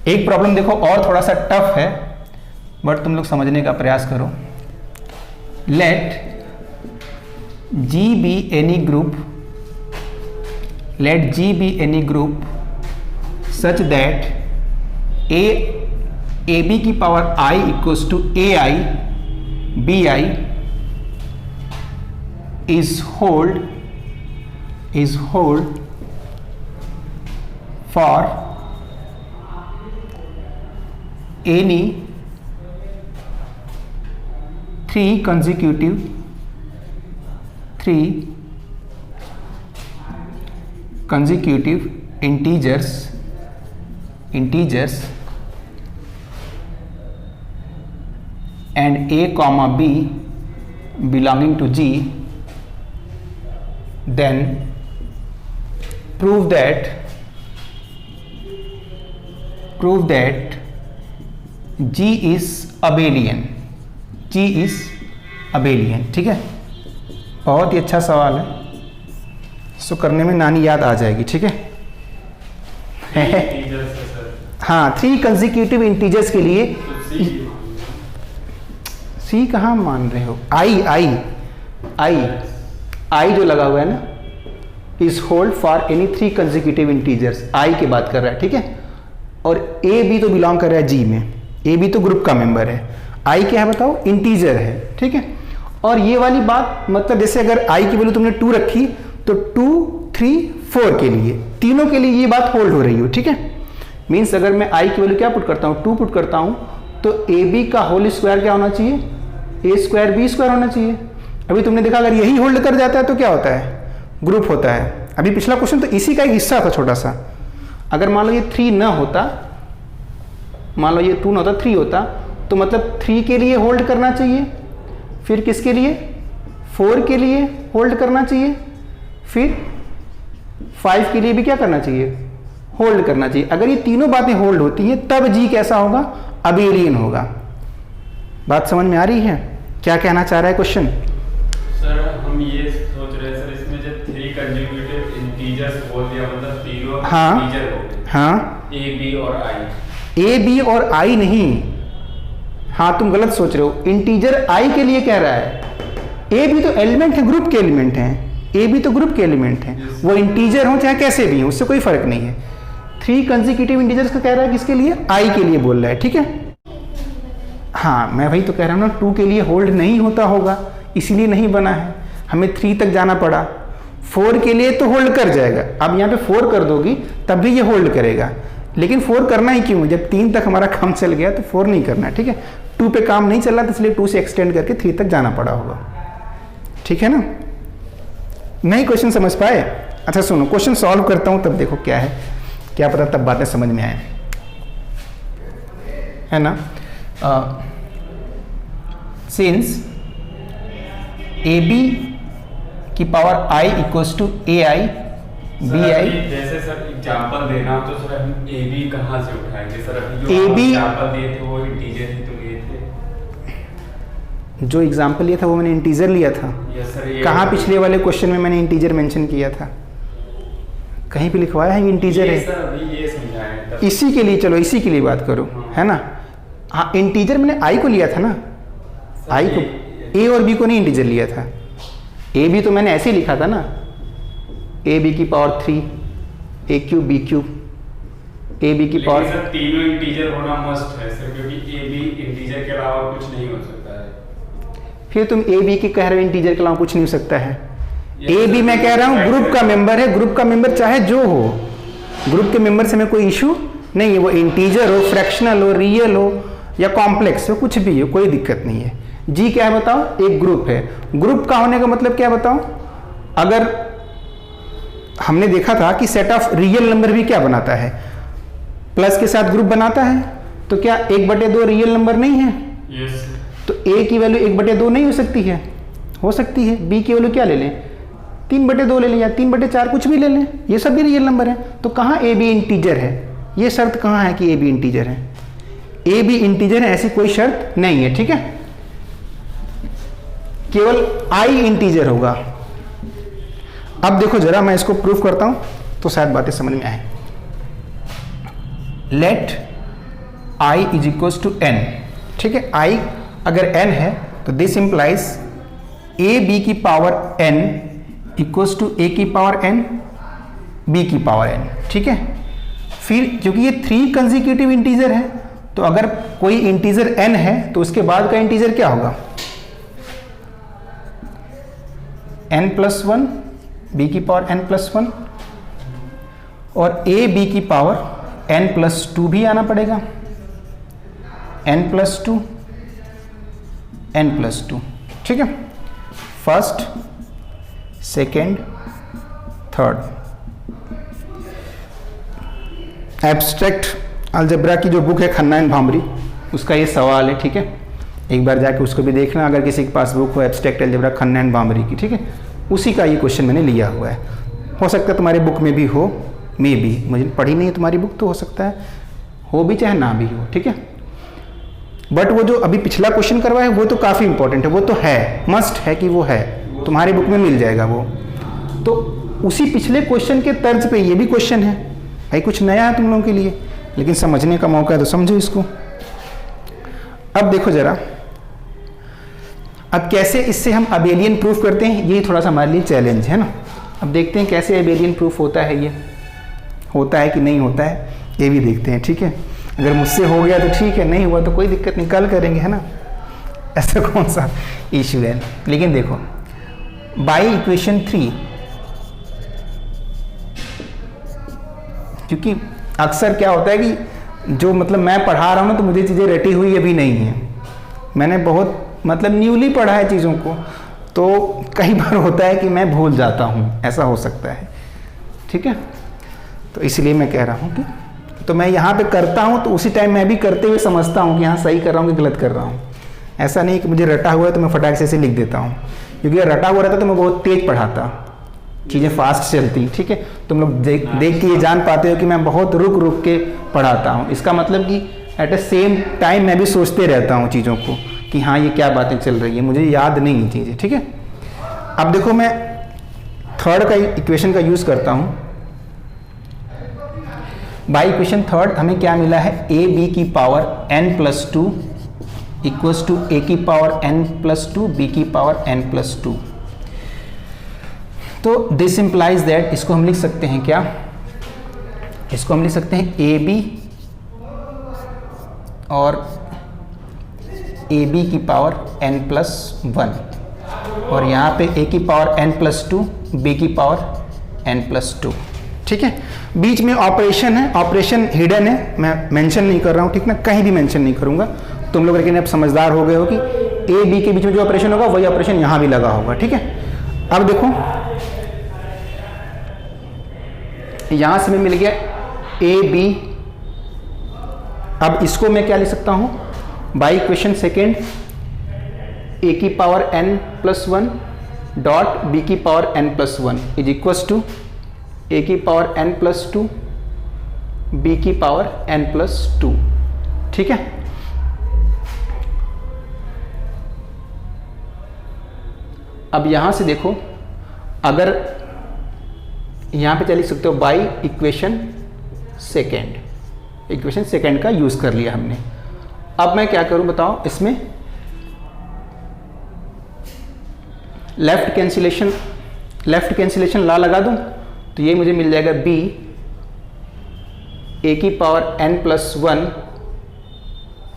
एक प्रॉब्लम देखो और थोड़ा सा टफ है, बट तुम लोग समझने का प्रयास करो। Let G be any group, let G be any group such that AB की power I equals to AI BI is hold for any three consecutive integers and A comma B belonging to G, then prove that G is abelian। ठीक है, बहुत ही अच्छा सवाल है, इसको करने में नानी याद आ जाएगी। ठीक है हाँ, 3 कंसेक्यूटिव इंटीजर्स के लिए सी कहाँ मान रहे हो, आई जो लगा हुआ है ना, is hold for any 3 consecutive integers, I की बात कर रहा है। ठीक है, और ए बी तो बिलोंग कर रहा है जी में, ए बी तो ग्रुप का मेंबर है, आई क्या है बताओ, इंटीजर है। ठीक है, और ये वाली बात मतलब जैसे अगर आई की वैल्यू तुमने 2 रखी तो 2, 3, 4 के लिए, तीनों के लिए ये बात होल्ड हो रही हो। ठीक है, मीन्स अगर मैं आई की वैल्यू क्या पुट करता हूँ, 2 पुट करता हूँ, तो ए बी का होल स्क्वायर क्या होना चाहिए, ए स्क्वायर बी स्क्वायर होना चाहिए। अभी तुमने देखा अगर यही होल्ड कर जाता है तो क्या होता है, ग्रुप होता है। अभी पिछला क्वेश्चन तो इसी का एक हिस्सा था छोटा सा। अगर मान लो ये 3 ना होता, मान लो ये 2 ना होता, 3 होता, तो मतलब 3 के लिए होल्ड करना चाहिए, फिर किसके लिए, 4 के लिए होल्ड करना चाहिए, फिर 5 के लिए भी क्या करना चाहिए, होल्ड करना चाहिए। अगर ये तीनों बातें होल्ड होती हैं तब जी कैसा होगा, अबेलियन होगा। बात समझ में आ रही है, क्या कहना चाह रहा है क्वेश्चन? सर हम ये सोच रहे हैं सर, इसमें जब 3 कंसेक्यूटिव इंटीजर्स बोल दिया मतलब तीनों इंटीजर हो गए। हाँ, ए बी और आई। ए बी और आई नहीं, हाँ तुम गलत सोच रहे हो। इंटीजर आई के लिए कह रहा है, ए बी तो एलिमेंट है, ग्रुप के एलिमेंट हैं, ए बी तो ग्रुप के एलिमेंट हैं, वो इंटीजर हो चाहे कैसे भी हो, उससे कोई फर्क नहीं है। 3 कंसेक्यूटिव इंटीजर्स का कह रहा है, किसके लिए, आई के लिए बोल रहा है। ठीक है, हाँ मैं वही तो कह रहा हूँ ना, 2 के लिए होल्ड नहीं होता होगा, इसीलिए नहीं बना है, हमें 3 तक जाना पड़ा। 4 के लिए तो होल्ड कर जाएगा, अब यहाँ पे 4 कर दोगी तब भी ये होल्ड करेगा, लेकिन 4 करना ही क्यों, जब 3 तक हमारा काम चल गया तो 4 नहीं करना है। ठीक है, 2 पे काम नहीं चल रहा तो इसलिए 2 से एक्सटेंड करके 3 तक जाना पड़ा होगा। ठीक है ना, नहीं क्वेश्चन समझ पाए? अच्छा सुनो, क्वेश्चन सॉल्व करता हूँ तब देखो क्या है, क्या पता तब बातें समझ में आए, है ना। सिंस ए बी की power I equals to A I B I, जैसे सर एग्जांपल देना हो तो सर हम ए बी कहाँ से उठाएंगे सर? अभी जो AB एग्जांपल दिए थे वो इंटीजर ही तो लिए थे। जो एग्जांपल लिया था वो मैंने इंटीजर लिया था। Yes sir. कहाँ पिछले वाले क्वेश्चन में मैंने इंटीजर मेंशन किया था? कहीं पे लिखवाया है इंटीजर है? सर अभी ये समझाएं इसी के लिए, चलो इसी के लिए बात करो, है ना। हाँ इंटीजर मैंने आई को लिया था ना, आई को, ए और बी को नहीं इंटीजर लिया था। ए बी तो मैंने ऐसे ही लिखा था ना, ए बी की power 3, A cube B cube, A B की पावर। सर तीनों इंटीजर होना मस्ट है सर, क्योंकि ए बी इंटीजर के अलावा कुछ नहीं हो सकता है। फिर तुम ए बी के कह रहे हो इंटीजर के अलावा कुछ नहीं हो सकता है। ए बी मैं कह रहा हूँ ग्रुप का मेंबर है, ग्रुप का मेंबर चाहे जो हो, ग्रुप के मेंबर से में कोई इशू नहीं है, वो इंटीजर हो, फ्रैक्शनल हो, रियल हो या कॉम्प्लेक्स हो, कुछ भी हो, कोई दिक्कत नहीं है। जी क्या है बताओ, एक ग्रुप है। ग्रुप का होने का मतलब क्या बताओ, अगर हमने देखा था कि सेट ऑफ रियल नंबर भी क्या बनाता है, प्लस के साथ ग्रुप बनाता है, तो क्या 1/2 रियल नंबर नहीं है? यस। तो ए की वैल्यू 1/2 नहीं हो सकती है? हो सकती है। बी की वैल्यू क्या ले लें, 3/2 ले लें या 3/4, कुछ भी ले लें, ये सब भी रियल नंबर है। तो कहाँ ए बी इंटीजर है? ये शर्त कहाँ है कि ए बी इंटीजर है? ए बी इंटीजर है ऐसी कोई शर्त नहीं है। ठीक है, केवल आई इंटीजर होगा। अब देखो जरा मैं इसको प्रूफ करता हूं तो शायद बातें समझ में आए। Let I is equals to N, ठीक है। आई अगर n है तो दिस इंप्लाइज ए बी की power n equals to A की पावर n b की पावर n, ठीक है। फिर क्योंकि ये 3 कंसेक्यूटिव इंटीजर है तो अगर कोई इंटीजर n है तो उसके बाद का इंटीजर क्या होगा, n+1 b की पावर n+1 और a b की पावर n+2 भी आना पड़ेगा, n+2 n+2, ठीक है। First, second, third. Abstract algebra की जो बुक है खन्ना एंड भामरी, उसका ये सवाल है, ठीक है। एक बार जाके उसको भी देखना अगर किसी के पास बुक हो abstract algebra Khanna and bhramari की, ठीक है। उसी का ये क्वेश्चन मैंने लिया हुआ है। हो सकता है तुम्हारी बुक में भी हो, मे भी, मुझे पढ़ी नहीं है तुम्हारी बुक तो हो सकता है हो भी चाहे ना भी हो, ठीक है। बट वो जो अभी पिछला क्वेश्चन करवाया है वो तो काफ़ी इंपॉर्टेंट है, वो तो है, मस्ट है कि वो है, तुम्हारी बुक में मिल जाएगा वो। तो उसी पिछले क्वेश्चन के तर्ज पे ये भी क्वेश्चन है भाई, कुछ नया है तुम लोगों के लिए, लेकिन समझने का मौका है तो समझो इसको। अब देखो जरा, अब कैसे इससे हम अबेलियन प्रूफ करते हैं, ये थोड़ा सा हमारे लिए चैलेंज है ना। अब देखते हैं कैसे अबेलियन प्रूफ होता है, ये होता है कि नहीं होता है, ये भी देखते हैं, ठीक है। अगर मुझसे हो गया तो ठीक है, नहीं हुआ तो कोई दिक्कत नहीं, कल करेंगे, है ना, ऐसा कौन सा इशू है। लेकिन देखो बाई इक्वेशन 3, क्योंकि अक्सर क्या होता है कि जो मतलब मैं पढ़ा रहा हूँ ना तो मुझे चीज़ें रटी हुई अभी नहीं है, मैंने बहुत मतलब न्यूली पढ़ा है चीज़ों को, तो कई बार होता है कि मैं भूल जाता हूँ, ऐसा हो सकता है, ठीक है। तो इसलिए मैं कह रहा हूँ कि तो मैं यहाँ पे करता हूँ तो उसी टाइम मैं भी करते हुए समझता हूँ कि हाँ सही कर रहा हूँ कि गलत कर रहा हूँ। ऐसा नहीं कि मुझे रटा हुआ है तो मैं फटाक से ऐसे लिख देता हूँ, क्योंकि अगर रटा हुआ रहता तो मैं बहुत तेज पढ़ाता, चीज़ें फास्ट चलती, ठीक है। तुम लोग देख के ये जान पाते हो कि मैं बहुत रुक रुक के पढ़ाता हूँ, इसका मतलब कि एट द सेम टाइम मैं भी सोचते रहता हूँ चीज़ों को कि हाँ ये क्या बातें चल रही है, मुझे याद नहीं है चीज़ें, ठीक है। अब देखो मैं थर्ड का इक्वेशन का यूज़ करता हूँ। बाई इक्वेशन थर्ड हमें क्या मिला है, ए बी की power n+2 equals to A की पावर n+2 बी की पावर n+2। तो दिस इंप्लाइज दैट, इसको हम लिख सकते हैं क्या, इसको हम लिख सकते हैं ए बी और ए बी की पावर n+1 और यहाँ पे ए की पावर n+2 बी की पावर n+2, ठीक है। बीच में ऑपरेशन है, ऑपरेशन हिडन है, मैं मेंशन नहीं कर रहा हूँ, ठीक ना, कहीं भी मेंशन नहीं करूँगा। तुम लोग लेकिन अब समझदार हो गए हो कि ए बी के बीच में जो ऑपरेशन होगा वही ऑपरेशन यहाँ भी लगा होगा, ठीक है। अब देखो यहाँ से हमें मिल गया ए बी, अब इसको मैं क्या लिख सकता हूँ, बाई इक्वेशन सेकेंड ए की पावर n+1 डॉट बी की power n+1 is equals to A की पावर n+2 बी की पावर n+2, ठीक है। अब यहां से देखो, अगर यहां पे क्या लिख सकते हो, by equation second, equation second का यूज कर लिया हमने। अब मैं क्या करूं बताओ, इसमें लेफ्ट कैंसिलेशन लॉ लगा दूं तो ये मुझे मिल जाएगा b a की पावर n+1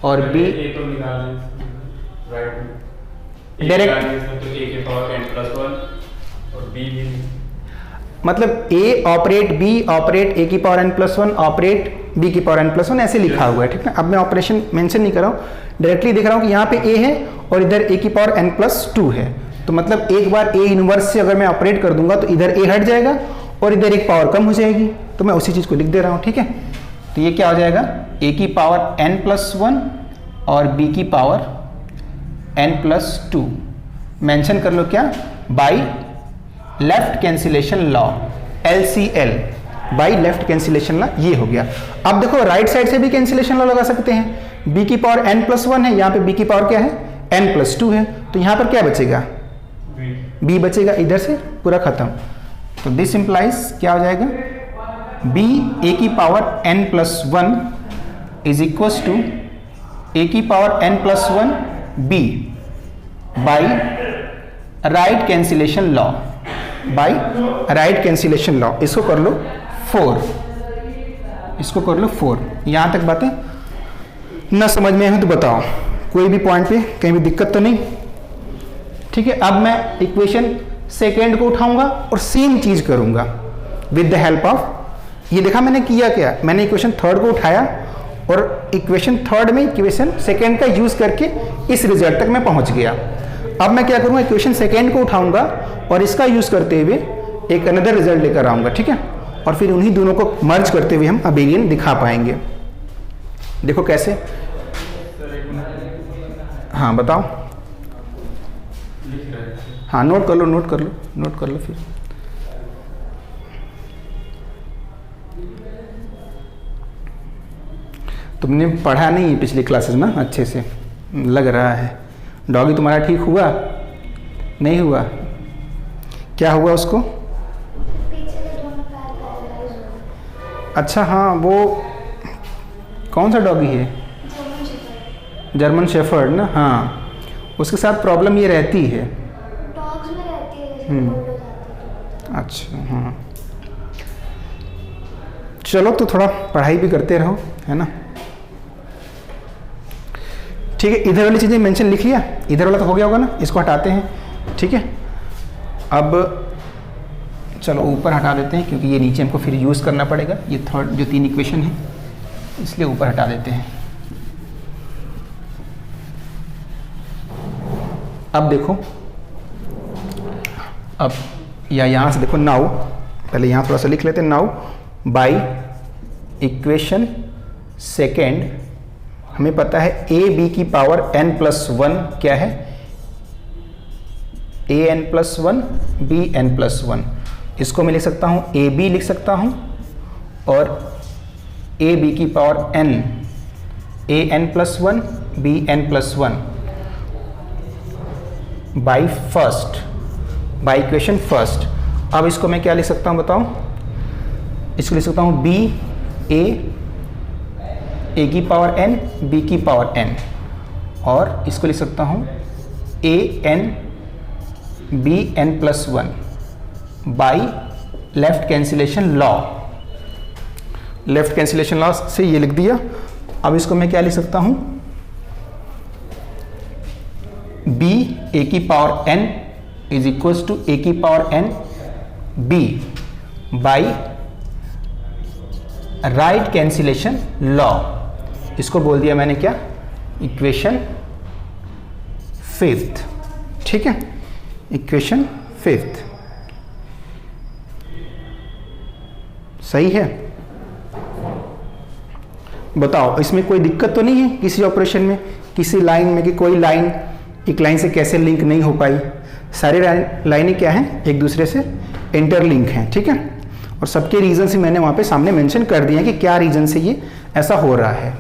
और b तो राइट डायरेक्ट, तो a की पावर n+1 और b भी, मतलब a operate b operate a की पावर n+1 ऑपरेट b की पावर n+1 ऐसे लिखा हुआ है, ठीक है। अब मैं ऑपरेशन मेंशन नहीं कर रहा हूँ, डायरेक्टली दिख रहा हूँ कि यहाँ पे a है और इधर a की पावर n+2 है, तो मतलब एक बार a इनवर्स से अगर मैं ऑपरेट कर दूंगा तो इधर a हट जाएगा और इधर एक पावर कम हो जाएगी, तो मैं उसी चीज़ को लिख दे रहा हूँ, ठीक है। तो ये क्या हो जाएगा, a की पावर n+1 और b की पावर n+2, मेंशन कर लो क्या, by left cancellation law, LCL, by left cancellation law, ये हो गया। अब देखो राइट साइड से भी कैंसिलेशन लॉ लगा सकते हैं, b की पावर n+1 है, यहाँ पे b की पावर क्या है, n+2 है, तो यहाँ पर क्या बचेगा, b बचेगा, इधर से पूरा खत्म। तो दिस इंप्लाइज क्या हो जाएगा, b a की power n+1 is equals to A की power n plus 1 b by right cancellation law, by right cancellation law. इसको कर लो 4, इसको कर लो 4। यहां तक बातें ना समझ में आई तो बताओ, कोई भी पॉइंट पे कहीं भी दिक्कत तो नहीं? ठीक है, अब मैं इक्वेशन सेकेंड को उठाऊंगा और सेम चीज करूंगा विद द हेल्प ऑफ, ये देखा मैंने किया क्या, मैंने इक्वेशन थर्ड को उठाया और इक्वेशन थर्ड में इक्वेशन सेकेंड का यूज करके इस रिजल्ट तक मैं पहुंच गया। अब मैं क्या करूंगा, इक्वेशन सेकेंड को उठाऊंगा और इसका यूज करते हुए एक अनदर रिजल्ट लेकर आऊंगा, ठीक है, और फिर उन्हीं दोनों को मर्ज करते हुए हम अबेलियन दिखा पाएंगे। देखो कैसे, हाँ बताओ, हाँ नोट कर लो, नोट कर लो, नोट कर लो फिर। तुमने पढ़ा नहीं है पिछली क्लासेस में अच्छे से, लग रहा है। डॉगी तुम्हारा ठीक हुआ नहीं हुआ? क्या हुआ उसको? अच्छा हाँ, वो कौन सा डॉगी है? जर्मन शेफर्ड ना, हाँ, उसके साथ प्रॉब्लम ये रहती है। डॉग्स में रहती है। अच्छा हाँ, चलो तो थोड़ा पढ़ाई भी करते रहो, है ना। ठीक है, इधर वाली चीज़ें मेंशन लिख लिया, इधर वाला तो हो गया होगा ना, इसको हटाते हैं। ठीक है, अब चलो ऊपर हटा देते हैं क्योंकि ये नीचे हमको फिर यूज़ करना पड़ेगा, ये थर्ड जो 3 इक्वेशन है, इसलिए ऊपर हटा देते हैं। अब देखो, अब या यहाँ से देखो, नाउ पहले यहाँ थोड़ा सा लिख लेते हैं। नाउ बाई इक्वेशन सेकेंड हमें पता है ए बी की पावर n प्लस 1 क्या है, A N plus 1 B N plus 1। इसको मैं लिख सकता हूँ ए बी लिख सकता हूँ, और ए बी की power n A N plus 1 B N plus 1 by first, by equation first. अब इसको मैं क्या लिख सकता हूँ बताओ, इसको लिख सकता हूँ बी ए की पावर n b की पावर n, और इसको लिख सकता हूँ a n b n plus 1 by left cancellation law. Left cancellation law से ये लिख दिया। अब इसको मैं क्या लिख सकता हूँ, b a की power n is equals to a की power n b by right cancellation law. इसको बोल दिया मैंने क्या, इक्वेशन फिफ्थ। ठीक है, इक्वेशन फिफ्थ सही है। बताओ इसमें कोई दिक्कत तो नहीं है किसी ऑपरेशन में, किसी लाइन में, कि कोई लाइन एक लाइन से कैसे लिंक नहीं हो पाई? सारी लाइनें क्या हैं, एक दूसरे से इंटरलिंक हैं। ठीक है, और सबके रीजन से मैंने वहां पे सामने मेंशन कर दिया कि क्या रीजन से ये ऐसा हो रहा है।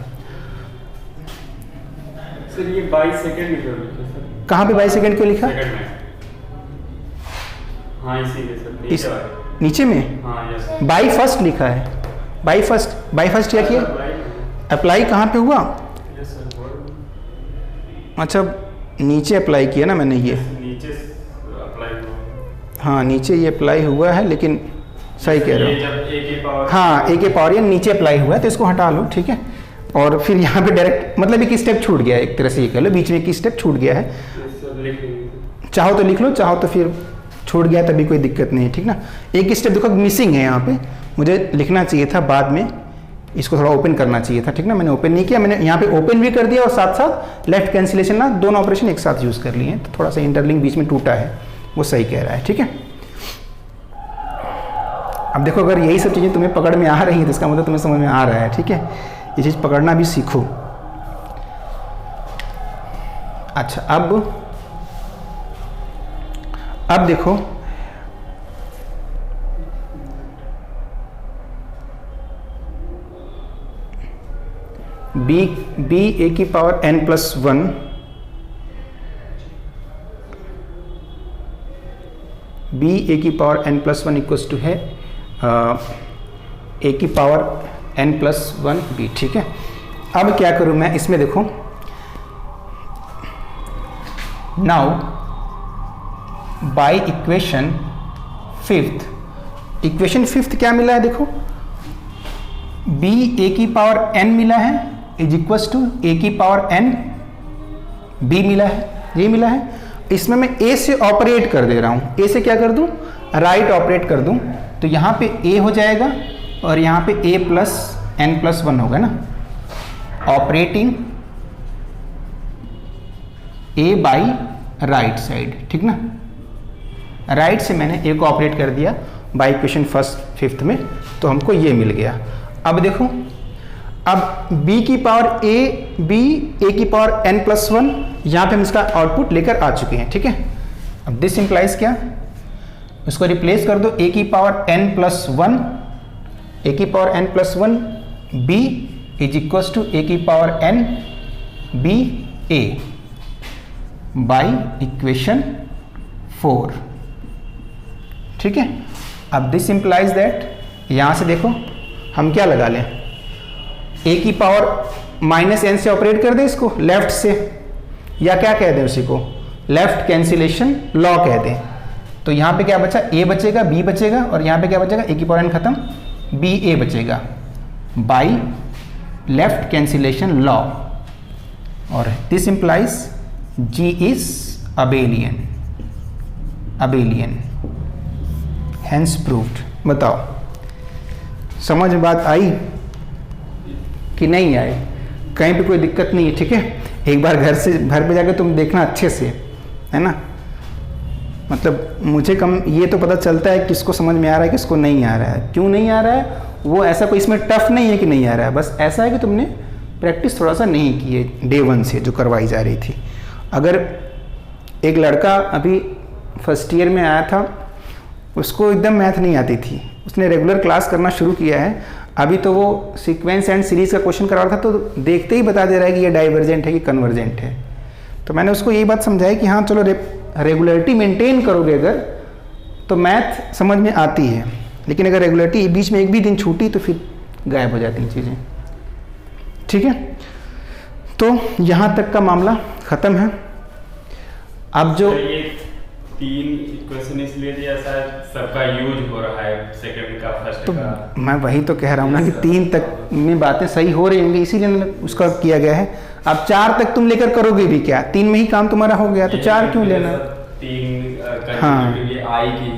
सर ये 22 सेकंड क्यों लिखा सर? कहाँ पे 22 सेकंड क्यों लिखा? सेकंड में। हाँ इसीलिए सर, इस नीचे में हाँ यस। बाई फर्स्ट लिखा है। बाई फर्स्ट क्या किया? अप्लाई कहाँ पे हुआ? यस सर, अच्छा नीचे अप्लाई किया ना मैंने ये, नीचे अप्लाई हुआ। हाँ नीचे ये अप्लाई हुआ है, लेकिन सही कह रहे हो, जब ए की पावर, हाँ ए के पावर ये नीचे अप्लाई हुआ है, तो इसको हटा लो। ठीक है, और फिर यहाँ पे डायरेक्ट मतलब एक स्टेप छूट गया है, एक तरह से ये कह लो बीच में एक स्टेप छूट गया है। चाहो तो लिख लो, चाहो तो फिर छूट गया तभी कोई दिक्कत नहीं है। ठीक ना, एक स्टेप देखो मिसिंग है यहाँ पे, मुझे लिखना चाहिए था बाद में, इसको थोड़ा ओपन करना चाहिए था। ठीक ना, मैंने ओपन नहीं किया, मैंने यहाँ पे ओपन भी कर दिया और साथ साथ लेफ्ट कैंसिलेशन ना, दोनों ऑपरेशन एक साथ यूज कर लिए हैं, तो थोड़ा सा इंटरलिंक बीच में टूटा है, वो सही कह रहा है। ठीक है, अब देखो अगर यही सब चीज़ें तुम्हें पकड़ में आ रही हैं तो इसका मतलब तुम्हें समझ में आ रहा है। ठीक है, ये चीज़ पकड़ना भी सीखो। अच्छा अब देखो, बी ए की power n plus 1 B A की power n plus 1 equals to है ए की पावर n प्लस 1 बी। ठीक है, अब क्या करूं मैं इसमें, देखो नाउ बाय इक्वेशन फिफ्थ क्या मिला है, देखो b a की पावर n मिला है इज इक्वल्स टू a की पावर n b मिला है, ये मिला है। इसमें मैं a से ऑपरेट कर दे रहा हूं, a से क्या कर दूं, राइट ऑपरेट कर दूं, तो यहां पे a हो जाएगा और यहां पे a प्लस n प्लस 1 होगा ना, operating a by right side, ठीक ना। राइट से मैंने a को ऑपरेट कर दिया बाई इक्वेशन फिफ्थ में, तो हमको ये मिल गया। अब देखो, अब b की पावर a की पावर n प्लस 1, यहाँ पे हम इसका आउटपुट लेकर आ चुके हैं, ठीक है। अब दिस इंप्लाइज क्या, उसको रिप्लेस कर दो, a की पावर n प्लस 1, a की power n plus 1 b is equals to a की power n b a by equation 4, ठीक है। अब दिस इंप्लाइज दैट, यहां से देखो हम क्या लगा लें, a की पावर माइनस n से ऑपरेट कर दें इसको लेफ्ट से, या क्या कह दें उसी को, लेफ्ट कैंसिलेशन लॉ कह दें। तो यहाँ पे क्या बचा, a बचेगा, b बचेगा, और यहाँ पे क्या बचेगा, a की पावर n खत्म, b a बचेगा बाई लेफ्ट कैंसिलेशन लॉ, और this implies g is abelian, hence proved. बताओ समझ में बात आई कि नहीं आई, कहीं पे कोई दिक्कत नहीं है, ठीक है। एक बार घर पे जाकर तुम देखना अच्छे से, है ना, मतलब मुझे ये तो पता चलता है किसको समझ में आ रहा है किसको नहीं आ रहा है, क्यों नहीं आ रहा है वो ऐसा कोई इसमें टफ नहीं है कि नहीं आ रहा है, बस ऐसा है कि तुमने प्रैक्टिस थोड़ा सा नहीं की है डे 1 से जो करवाई जा रही थी। अगर एक लड़का अभी फर्स्ट ईयर में आया था, उसको एकदम मैथ नहीं आती थी, उसने रेगुलर क्लास करना शुरू किया है, अभी तो वो सीक्वेंस एंड सीरीज का क्वेश्चन करा रहा था, तो देखते ही बता दे रहा है कि ये डाइवर्जेंट है कि कन्वर्जेंट है। तो मैंने उसको यही बात समझाई कि हाँ चलो रेगुलरिटी मेंटेन करोगे अगर तो मैथ समझ में आती है, लेकिन अगर रेगुलरिटी बीच में एक भी दिन छूटी तो फिर गायब हो जाती हैं चीज़ें, ठीक है। तो यहाँ तक का मामला ख़त्म है। अब जो ये 3 इक्वेशन इसलिए दिया शायद सबका यूज हो रहा है, सेकंड का फर्स्ट तो का, मैं वही तो कह रहा हूँ ना कि 3 तक में बातें सही हो रही होंगी, इसीलिए मैंने उसका किया गया है। अब 4 तक तुम लेकर करोगे भी क्या, 3 में ही काम तुम्हारा हो गया, तो 4 क्यों लेना। 3 हाँ,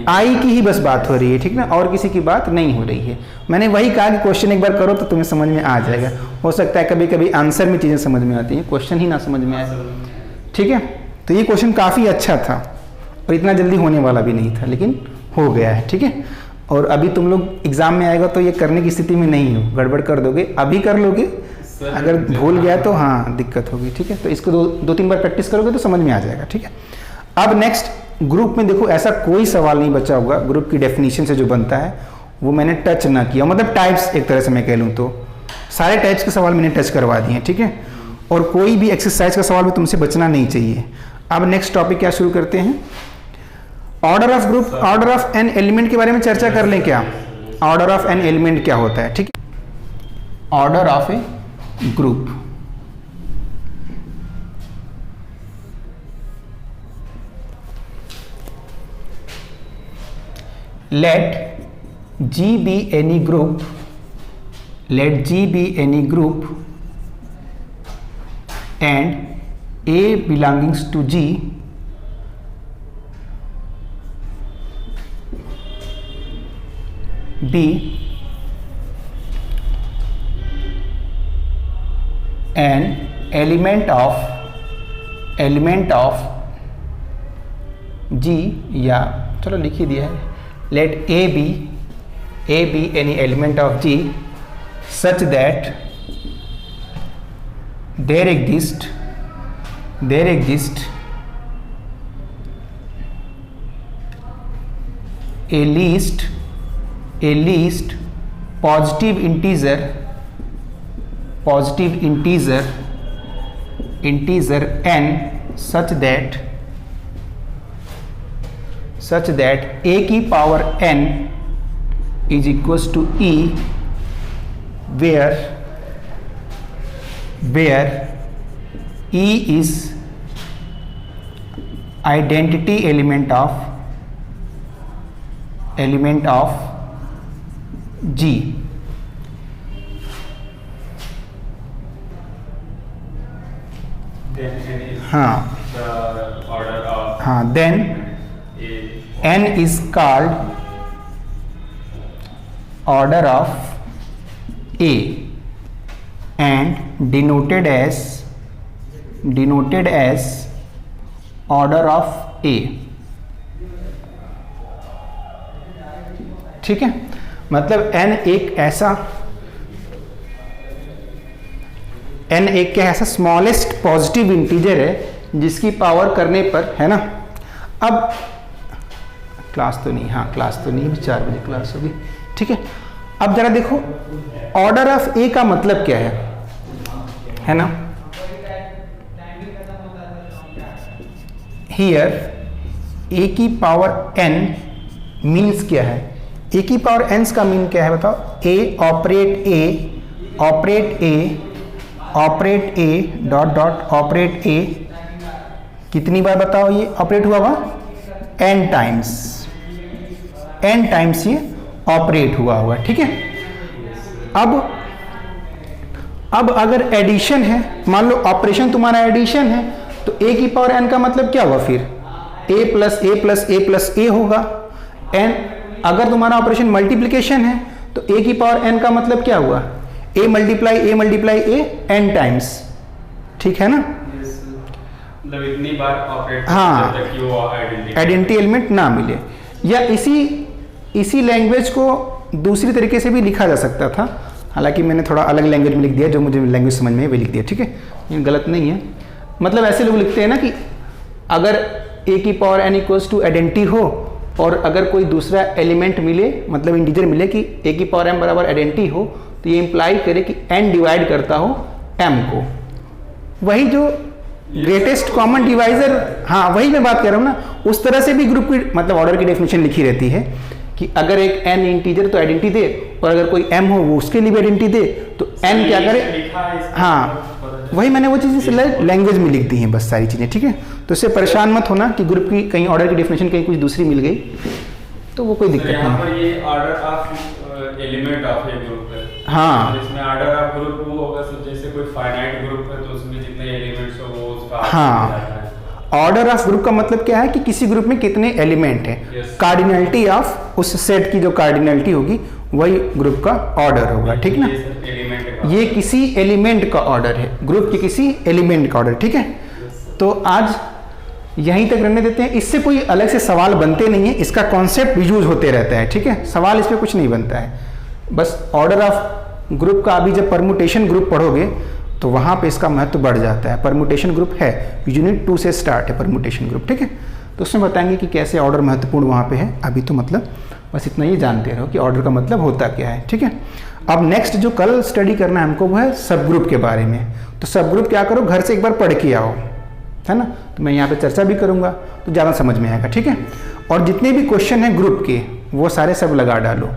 आई की ही बस बात हो रही है, ठीक ना, और किसी की बात नहीं हो रही है। मैंने वही कहा कि क्वेश्चन एक बार करो तो तुम्हें समझ में आ जाएगा। हो सकता है कभी कभी आंसर में चीज़ें समझ में आती हैं, क्वेश्चन ही ना समझ में आए, ठीक है। तो ये क्वेश्चन काफ़ी अच्छा था और इतना जल्दी होने वाला भी नहीं था, लेकिन हो गया है, ठीक है। और अभी तुम लोग एग्जाम में आएगा तो ये करने की स्थिति में नहीं हो, गड़बड़ कर दोगे, अभी कर लोगे, अगर भूल गया तो हाँ दिक्कत होगी, ठीक है। तो इसको 2-3 बार प्रैक्टिस करोगे तो समझ में आ जाएगा, ठीक है। अब नेक्स्ट ग्रुप में देखो, ऐसा कोई सवाल नहीं बचा होगा ग्रुप की डेफिनेशन से जो बनता है वो मैंने टच ना किया, मतलब टाइप्स एक तरह से मैं कह लूँ तो सारे टाइप्स के सवाल मैंने टच करवा दिए, ठीक है। और कोई भी एक्सरसाइज का सवाल भी तुमसे बचना नहीं चाहिए। अब नेक्स्ट टॉपिक क्या शुरू करते हैं, order of group, order of an element के बारे में चर्चा कर लें क्या। ऑर्डर ऑफ एन एलिमेंट क्या होता है, ठीक है। Order of A group, let G be any group, let G be any group and A belongs to G be an element of G, या चलो लिख ही दिया है, let A be any element of G such that there exist a least positive integer n such that a की power n is equals to e, where where E is identity element of G. Then N is हाँ the order of हाँ, then A. N is called order of A and denoted as order of A. ठीक है, मतलब n एक क्या ऐसा smallest positive integer है जिसकी पावर करने पर, है ना। अब क्लास तो नहीं, हाँ क्लास तो नहीं, 4 बजे क्लास होगी, ठीक है। अब जरा देखो ऑर्डर ऑफ ए का मतलब क्या है ना। हियर ए की पावर n मीन्स क्या है, ए की पावर n का मीन क्या है बताओ। A operate A dot dot operate A, कितनी बार बताओ ये ऑपरेट हुआ हुआ, n टाइम्स ये ऑपरेट हुआ हुआ, ठीक है। अब अगर एडिशन है, मान लो ऑपरेशन तुम्हारा एडिशन है, तो a की पावर n का मतलब क्या हुआ, फिर a plus a plus a plus a होगा। n अगर तुम्हारा ऑपरेशन मल्टीप्लिकेशन है तो a की पावर n का मतलब क्या हुआ, a multiply a n times, ठीक है ना। मतलब इतनी बार ऑपरेट हाँ, तक कि वो आइडेंटिटी एलिमेंट ना मिले। या इसी लैंग्वेज को दूसरी तरीके से भी लिखा जा सकता था, हालांकि मैंने थोड़ा अलग लैंग्वेज में लिख दिया, जो मुझे लैंग्वेज समझ में है वे लिख दिया, ठीक है, ये गलत नहीं है। मतलब ऐसे लोग लिखते हैं ना कि अगर a की power n equals to identity हो और अगर कोई दूसरा एलिमेंट मिले, मतलब इंटीजर मिले कि a की पावर m बराबर आइडेंटिटी हो, तो ये इंप्लाई करे कि n डिवाइड करता हो m को। वही जो ग्रेटेस्ट कॉमन डिवाइजर, हाँ वही मैं बात कर रहा हूँ ना, उस तरह से भी ग्रुप की मतलब ऑर्डर की डेफिनेशन लिखी रहती है कि अगर एक n इंटीजर तो आइडेंटिटी दे, और अगर कोई m हो वो उसके लिए भी आइडेंटिटी दे, तो n क्या करे। हाँ वही मैंने वो चीज़ें लैंग्वेज में लिख दी हैं बस सारी चीज़ें, ठीक है। तो इससे परेशान मत होना कि ग्रुप की कहीं ऑर्डर की डेफिनेशन कहीं कुछ दूसरी मिल गई, तो वो कोई दिक्कत नहीं। यहाँ पर ये order of element of A group है। हाँ, इसमें ऑर्डर ऑफ ग्रुप वो होगा, जैसे कोई फाइनाइट ग्रुप है तो उसमें जितने एलिमेंट्स हो वो उसका हाँ, ऑर्डर ऑफ ग्रुप का मतलब क्या है कि किसी ग्रुप में कितने एलिमेंट हैं, कार्डिनलिटी ऑफ उस सेट की जो कार्डिनलिटी होगी वही ग्रुप का ऑर्डर होगा, ठीक ना। ये किसी एलिमेंट का ऑर्डर है, ग्रुप के किसी एलिमेंट का ऑर्डर, ठीक है। तो आज यहीं तक रहने देते हैं, इससे कोई अलग से सवाल बनते नहीं है, इसका कॉन्सेप्ट यूज होते रहता है, ठीक है। सवाल इस पर कुछ नहीं बनता है, बस ऑर्डर ऑफ ग्रुप का अभी जब परमुटेशन ग्रुप पढ़ोगे तो वहाँ पे इसका महत्व बढ़ जाता है। परमुटेशन ग्रुप है, यूनिट 2 से स्टार्ट है परमुटेशन ग्रुप, ठीक है। तो उसमें बताएंगे कि कैसे ऑर्डर महत्वपूर्ण वहाँ पे है। अभी तो मतलब बस इतना ही जानते रहो कि ऑर्डर का मतलब होता क्या है, ठीक है। अब नेक्स्ट जो कल स्टडी करना है हमको वो है सब ग्रुप के बारे में। तो सब ग्रुप क्या करो, घर से एक बार पढ़ के आओ, है ना। तो मैं यहाँ पे चर्चा भी करूँगा तो ज़्यादा समझ में आएगा, ठीक है। और जितने भी क्वेश्चन हैं ग्रुप के वो सारे सब लगा डालो,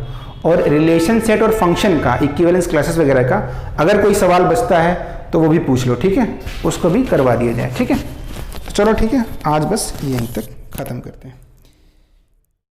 और रिलेशन सेट और फंक्शन का, इक्विवेलेंस क्लासेस वगैरह का अगर कोई सवाल बचता है तो वो भी पूछ लो, ठीक है, उसको भी करवा दिया जाए, ठीक है। तो चलो ठीक है, आज बस यहीं तक ख़त्म करते हैं।